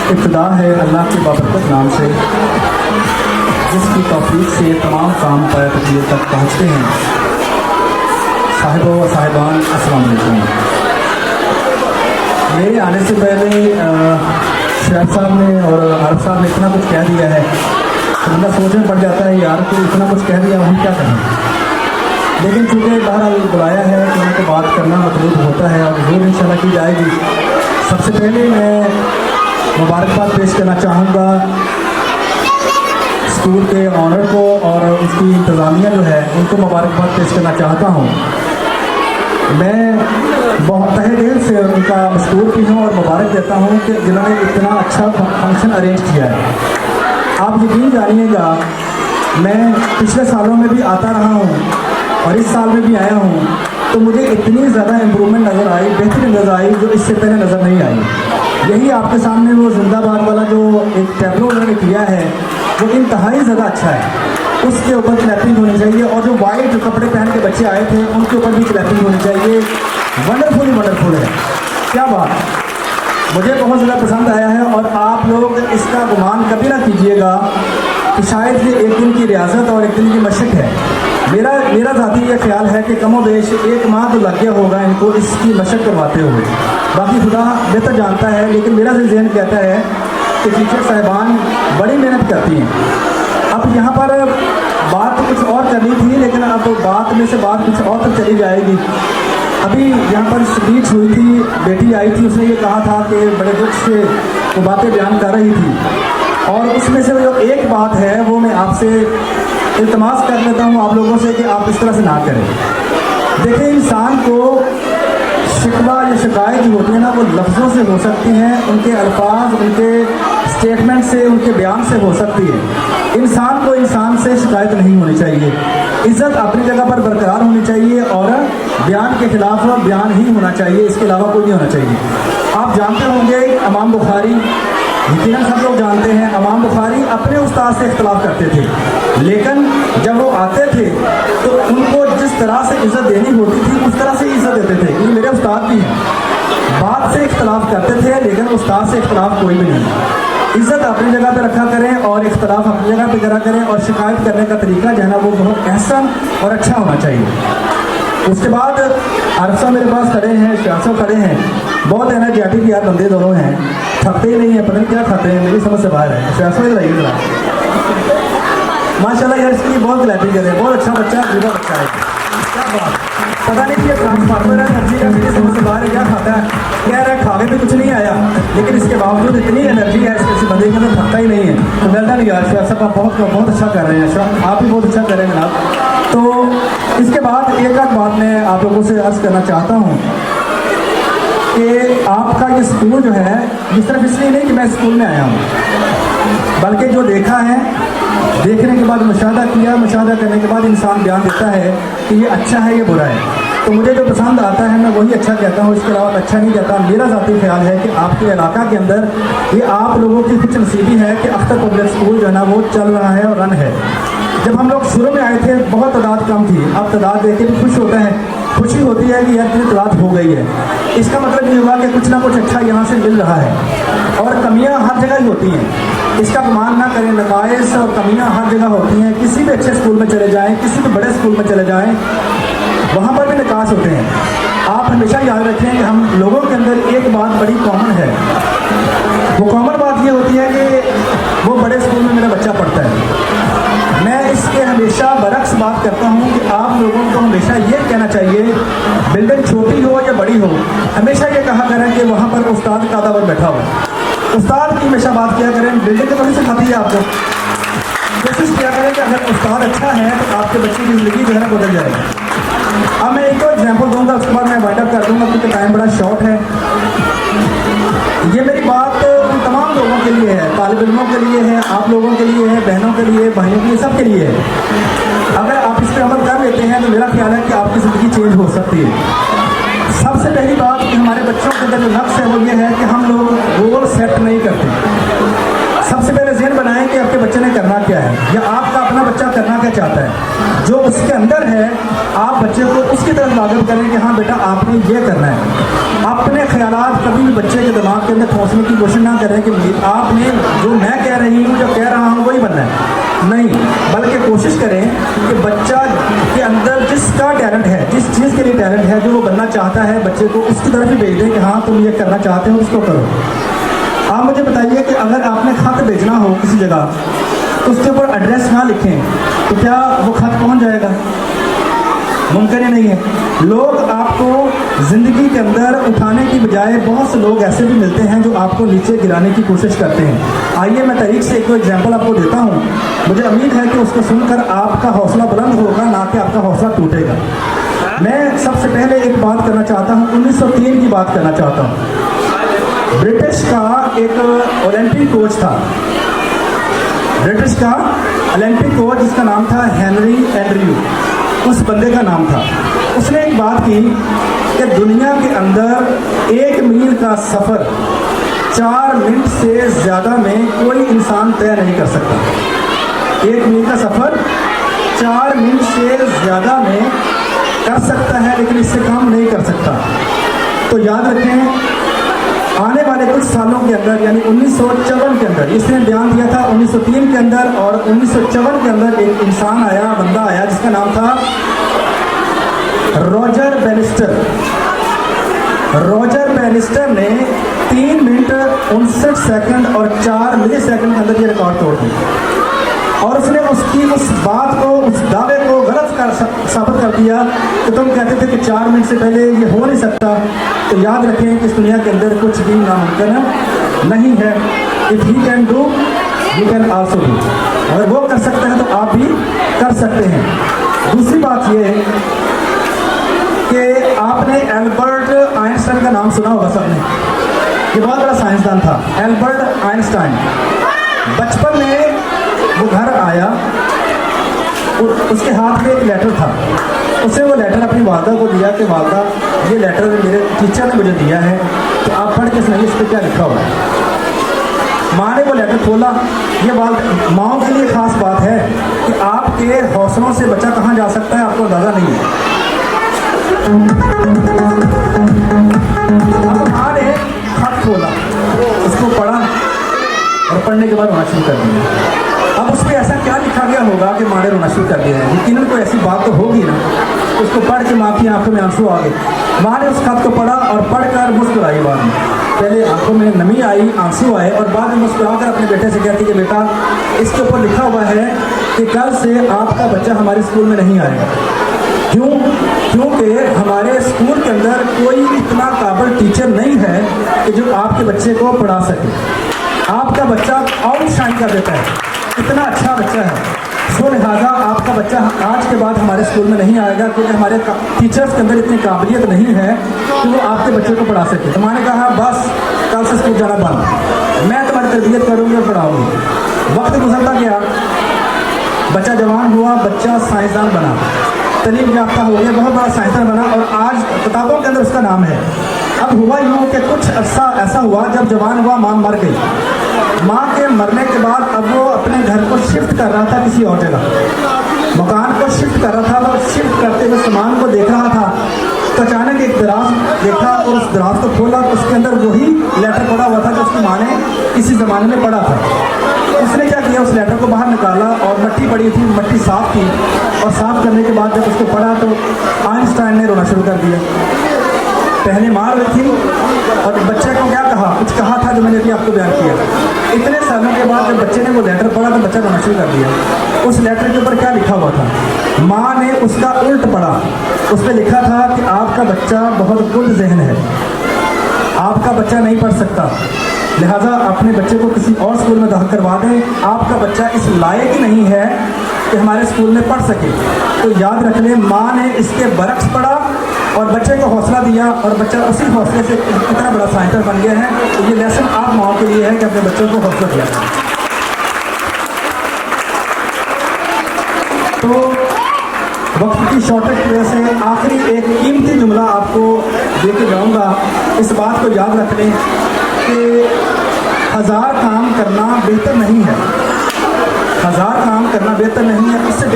इब्तिदा है अल्लाह के बाबरकत नाम से, जिसकी तौफीक से तमाम काम पर तकदीर तक पहुँचते हैं। साहिबो व साहिबान अस्सलाम वालेकुम। मेरे आने से पहले शैफ साहब ने और आरफ साहब ने इतना कुछ कह दिया है तो बंदा सोचने पड़ जाता है यार कि इतना कुछ कह दिया हम क्या करें। लेकिन चूँकि बहरहाल बुलाया है तो उनको बात करना मतलूब होता है और ज़रूर इंशाल्लाह की जाएगी। सबसे पहले मैं मुबारकबाद पेश करना चाहूँगा स्कूल के ऑनर को और उसकी इंतज़ामिया जो है उनको मुबारकबाद पेश करना चाहता हूँ। मैं बहुत तहे दिल से उनका मशकूर भी हूँ और मुबारक देता हूँ कि जिन्होंने इतना अच्छा फंक्शन अरेंज किया है। आप यकीन जानिएगा, मैं पिछले सालों में भी आता रहा हूँ और इस साल में भी आया हूँ तो मुझे इतनी ज़्यादा इम्प्रूवमेंट नज़र आई, बेहतरी नज़र आई जो इससे पहले नज़र नहीं आई। यही आपके सामने वो जिंदाबाद वाला जो एक टैबलो उन्होंने किया है वो इंतहाई ज़्यादा अच्छा है, उसके ऊपर क्लैपिंग होनी चाहिए। और जो वाइट कपड़े पहन के बच्चे आए थे उनके ऊपर भी क्लैपिंग होनी चाहिए। वंडरफुल है, क्या बात, मुझे बहुत ज़्यादा पसंद आया है। और आप लोग इसका गुमान कभी ना कीजिएगा कि शायद ये एक दिन की रियासत और एक दिन की मशक है। मेरा ज़ाती ये ख्याल है कि कमो बेश एक माह तो लग गया होगा इनको इसकी मशक करवाते हुए, बाकी खुदा बेहतर जानता है। लेकिन मेरा जहन कहता है कि टीचर साहिबान बड़ी मेहनत करती हैं। अब यहाँ पर बात कुछ और करनी थी लेकिन अब बात में से बात कुछ और तक चली जाएगी। अभी यहाँ पर स्पीच हुई थी, बेटी आई थी, उसने ये कहा था कि बड़े दुख से वो बातें बयान कर रही थी और उसमें से जो एक बात है वो मैं आपसे इल्तमास कर लेता हूँ आप लोगों से कि आप इस तरह से ना करें। देखिए, इंसान को शिकवा या शिकायत जो होती है ना वो लफ्ज़ों से हो सकती हैं, उनके अल्फाज, उनके स्टेटमेंट से, उनके बयान से हो सकती है। इंसान को इंसान से शिकायत नहीं होनी चाहिए, इज़्ज़त अपनी जगह पर बरकरार होनी चाहिए और बयान के ख़िलाफ़ बयान ही होना चाहिए, इसके अलावा कोई नहीं होना चाहिए। आप जानते होंगे इमाम बुखारी, यकीनन सब लोग जानते हैं, इमाम बुखारी अपने उस्ताद से इख्तलाफ करते थे लेकिन जब वो आते थे तो उनको जिस तरह से इज़्ज़त देनी होती थी उस तरह से इज़्ज़त देते थे। ये मेरे उस्ताद भी हैं, बात से इख्तलाफ करते थे लेकिन उस्ताद से इख्तलाफ कोई भी नहीं। इज़्ज़त अपनी जगह पे रखा करें और इख्तलाफ अपनी जगह पे करा करें और शिकायत करने का तरीका जो है ना वो बहुत एहसन और अच्छा होना चाहिए। उसके बाद अरसा मेरे पास खड़े हैं, शासो खड़े हैं, बहुत एनर्जेटिक यार बंदे दोनों हैं, थकते ही नहीं है, पता नहीं क्या खाते हैं, मेरी समझ से बाहर है। शासो इधर आइए जरा, माशाल्लाह यार इसकी बहुत क्लैपिंग कर रहे हैं, बहुत अच्छा बच्चा, बुरा बच्चा है, क्या बात। पता नहीं ये ट्रांसफार्मर है एनर्जी का, मेरी समझ से बाहर है, क्या खाता है, कह रहा है खाने में कुछ नहीं आया लेकिन इसके बावजूद इतनी एनर्जी है इसके बंदे के अंदर, थकता ही नहीं है। तो मिलता नहीं यार, शाह साहब आप बहुत अच्छा कर रहे हैं, शाह आप भी बहुत अच्छा कर रहे हैं जनाब। तो इसके बाद एक आध बात मैं आप लोगों से अर्ज़ करना चाहता हूँ कि आपका ये स्कूल जो है, जिस तरफ इसलिए नहीं कि मैं स्कूल में आया हूँ बल्कि जो देखा है, देखने के बाद मुशाहदा किया, मुशाहदा करने के बाद इंसान बयान देता है कि ये अच्छा है ये बुरा है। तो मुझे जो पसंद आता है मैं वही अच्छा कहता हूँ, इसके अलावा अच्छा नहीं कहता। मेरा ज़ाती ख्याल है कि आपके इलाका के अंदर ये आप लोगों की कुछ नसीबी है कि अख्तर पब्लिक स्कूल जो है ना वो चल रहा है और रन है। जब हम लोग शुरू में आए थे बहुत तादाद कम थी, अब तादाद देख के भी खुश होते हैं, खुशी होती है कि यार इतनी तादाद हो गई है। इसका मतलब ये हुआ कि कुछ ना कुछ अच्छा यहाँ से मिल रहा है और कमियाँ हर जगह ही होती हैं, इसका गुमान ना करें। नकाइस और कमियाँ हर जगह होती हैं, किसी भी अच्छे स्कूल में चले जाएँ, किसी भी बड़े स्कूल में चले जाएँ, वहाँ पर भी निकास होते हैं। आप हमेशा याद रखें कि हम लोगों के अंदर एक बात बड़ी कॉमन है, वो कॉमन बात ये होती है कि वो बड़े स्कूल में मेरा बच्चा पढ़ता है। मैं इसके हमेशा बरक्स बात करता हूँ कि आप लोगों को हमेशा ये कहना चाहिए, बिल्डिंग छोटी हो या बड़ी हो, हमेशा ये कहा करें कि वहाँ पर उस्ताद कादा पर बैठा हो। उस्ताद की हमेशा बात किया करें, बिल्डिंग तो नहीं सिखाती है आपको। कोशिश किया करें कि अगर उस्ताद अच्छा है तो आपके बच्चे की ज़िंदगी जो है ना बदल जाएगी। अब मैं एक और एग्जाम्पल दूंगा, उसके बाद मैं वाइंड अप कर दूंगा क्योंकि टाइम बड़ा शॉर्ट है। ये मेरी बात उन तमाम लोगों के लिए है, तालिब इल्मों के लिए है, आप लोगों के लिए है, बहनों के लिए, भाइयों के लिए, सब के लिए है। अगर आप इस पर अमल कर लेते हैं तो मेरा ख्याल है कि आपकी ज़िंदगी चेंज हो सकती है। सबसे पहली बात कि हमारे बच्चों के अंदर जो नक्श है वो ये है कि हम लोग गोल सेट नहीं करते। सबसे पहले ज़हन बनाएं कि आपके बच्चे ने करना क्या है, या आपका अपना बच्चा करना क्या चाहता है, जो उसके अंदर है आप बच्चे को उसकी तरफ राग़िब करें कि हाँ बेटा आपने ये करना है। अपने ख्यालात कभी भी बच्चे के दिमाग के अंदर ठोंसने की कोशिश ना करें कि आपने जो मैं कह रही हूँ, जो कह रहा हूँ वही बनना है, नहीं, बल्कि कोशिश करें कि बच्चा के अंदर जिसका टैलेंट है, जिस चीज़ के लिए टैलेंट है, जो वो बनना चाहता है, बच्चे को उसकी तरफ ही भेज दें कि हाँ तुम ये करना चाहते हो, उसको करो। आप मुझे बताइए कि अगर आपने खत भेजना हो किसी जगह तो उसके ऊपर एड्रेस ना लिखें तो क्या वो खत पहुंच जाएगा? मुमकिन ही नहीं है। लोग आपको ज़िंदगी के अंदर उठाने की बजाय बहुत से लोग ऐसे भी मिलते हैं जो आपको नीचे गिराने की कोशिश करते हैं। आइए मैं तरीक से एक एग्जांपल आपको देता हूँ, मुझे उम्मीद है कि उसको सुनकर आपका हौसला बुलंद होगा, ना कि आपका हौसला टूटेगा। मैं सबसे पहले एक बात करना चाहता हूँ, 1903 की बात करना चाहता हूँ। ब्रिटिश का एक ओलंपिक कोच था, ब्रिटिश का ओलंपिक कोच जिसका नाम था हेनरी एंड्रयू, उस बंदे का नाम था। उसने एक बात की कि दुनिया के अंदर 1 मील का सफ़र 4 मिनट से ज़्यादा में कोई इंसान तय नहीं कर सकता। 1 मील का सफ़र 4 मिनट से ज़्यादा में कर सकता है, लेकिन इससे कम नहीं कर सकता। तो याद रखें, आने वाले कुछ सालों के अंदर, यानी 1954 के अंदर, इसने बयान दिया था 1903 के अंदर, और 1954 के अंदर एक इंसान आया, बंदा आया जिसका नाम था रॉजर बैनिस्टर। रॉजर बैनिस्टर ने 3 मिनट 59 सेकंड और 4 मिली सेकंड के अंदर ये रिकॉर्ड तोड़ दिया, और उसने उसकी उस बात को, उस दावे को गलत साबित कर दिया कि तुम कहते थे कि 4 मिनट से पहले ये हो नहीं सकता। तो याद रखें कि इस दुनिया के अंदर कुछ भी नामुमकिन नहीं है। If he can do you can also do. अगर वो कर सकते हैं तो आप भी कर सकते हैं। दूसरी बात ये है कि आपने एल्बर्ट आइंस्टाइन का नाम सुना होगा सबने, ये बहुत बड़ा साइंसदान था एल्बर्ट आइंस्टाइन। बचपन में वो घर आया, उसके हाथ में एक लेटर था, उसे वो लेटर अपनी वालदा को दिया कि वालदा ये लेटर मेरे टीचर ने मुझे दिया है, तो आप पढ़ के सुनाइए इस पर क्या लिखा हुआ है। माँ ने वो लेटर खोला। ये माँओं के लिए ख़ास बात है कि आपके हौसलों से बच्चा कहाँ जा सकता है आपको अंदाज़ा नहीं है। अब माँ ने खत खोला, उसको पढ़ा और पढ़ने के बाद रोना शुरू कर दिया। अब उसमें ऐसा क्या लिखा गया होगा कि माँ ने रोना शुरू कर दिया है? यकीनन कोई ऐसी बात तो होगी ना। उसको पढ़ के माँ की आंखों में आंसू आ गए। माँ ने उस खत को पढ़ा और पढ़कर मुस्कुराई। बाद में पहले आंखों में नमी आई, आंसू आए, और बाद में मुस्कुराकर अपने बेटे से कहती कि बेटा इसके ऊपर लिखा हुआ है कि कल से आपका बच्चा हमारे स्कूल में नहीं आएगा। क्यों? क्योंकि हमारे स्कूल के अंदर कोई इतना काबिल टीचर नहीं है कि जो आपके बच्चे को पढ़ा सके। आपका बच्चा आउटशाइन कर देता है, इतना अच्छा बच्चा है। सो लिहाजा आपका बच्चा आज के बाद हमारे स्कूल में नहीं आएगा, क्योंकि हमारे टीचर्स के अंदर इतनी काबिलियत नहीं है कि वो आपके बच्चे को पढ़ा सके। तो मैंने कहा बस कल से स्कूल जाना बंद, मैं तुम्हारी तरबियत करूँगी और पढ़ाऊँगी। वक्त गुजरता गया, बच्चा जवान हुआ, बच्चा साइंसदान बना, तालीम याफ्ता हो गया, बहुत बड़ा साइंसदान बना, और आज किताबों के अंदर उसका नाम है। अब हुआ यूँ कि कुछ अर्सा ऐसा हुआ, जब जवान हुआ माँ मर गई। माँ के मरने के बाद अब वो अपने घर को शिफ्ट कर रहा था किसी और जगह, मकान को शिफ्ट कर रहा था। वो शिफ्ट करते हुए सामान को देख रहा था, तो अचानक एक दराज देखा और उस दराज को खोला, तो उसके अंदर वही लेटर पड़ा हुआ था जो उसकी माँ ने किसी ज़माने में पढ़ा था। उसने क्या किया, उस लेटर को बाहर निकाला और मट्टी पड़ी थी, मट्टी साफ़ की, और साफ़ करने के बाद जब उसको पढ़ा तो आइंस्टाइन ने रोना शुरू कर दिया। पहले मार रही थी और बच्चे को क्या कहा, कुछ कहा था जो मैंने अभी आपको बयान किया। इतने सालों के बाद जब बच्चे ने वो लेटर पढ़ा तो बच्चा रोना शुरू कर दिया। उस लेटर के ऊपर क्या लिखा हुआ था? माँ ने उसका उल्ट पढ़ा, उस पर लिखा था कि आपका बच्चा बहुत गुड जहन है, आपका बच्चा नहीं पढ़ सकता, लिहाजा अपने बच्चे को किसी और स्कूल में दाखिल करवा दें, आपका बच्चा इस लायक ही नहीं है कि हमारे स्कूल में पढ़ सके। तो याद रख लें, माँ ने इसके बरक्स पढ़ा और बच्चे को हौसला दिया, और बच्चा उसी हौसले से इतना बड़ा साइंटिस्ट बन गया है। तो ये लेसन आप माओ के लिए है कि अपने बच्चों को हौसला दिया। तो वक्त की शॉर्टेज की वजह से आखिरी एक कीमती जुमला आपको दे के जाऊँगा। इस बात को याद रख लें कि 1000 काम करना बेहतर नहीं है, 1000 काम करना बेहतर नहीं है। इससे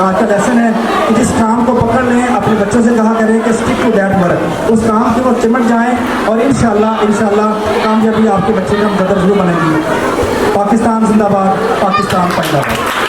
आज का लेसन है कि जिस काम को पकड़ लें, अपने बच्चों से कहा करें कि स्टिक टू दैट वर्क, उस काम की वो चिमट जाएं और इंशाल्लाह कामयाबी आपके बच्चे का मदद जरूर बनेगी। पाकिस्तान जिंदाबाद, पाकिस्तान जिंदाबाद।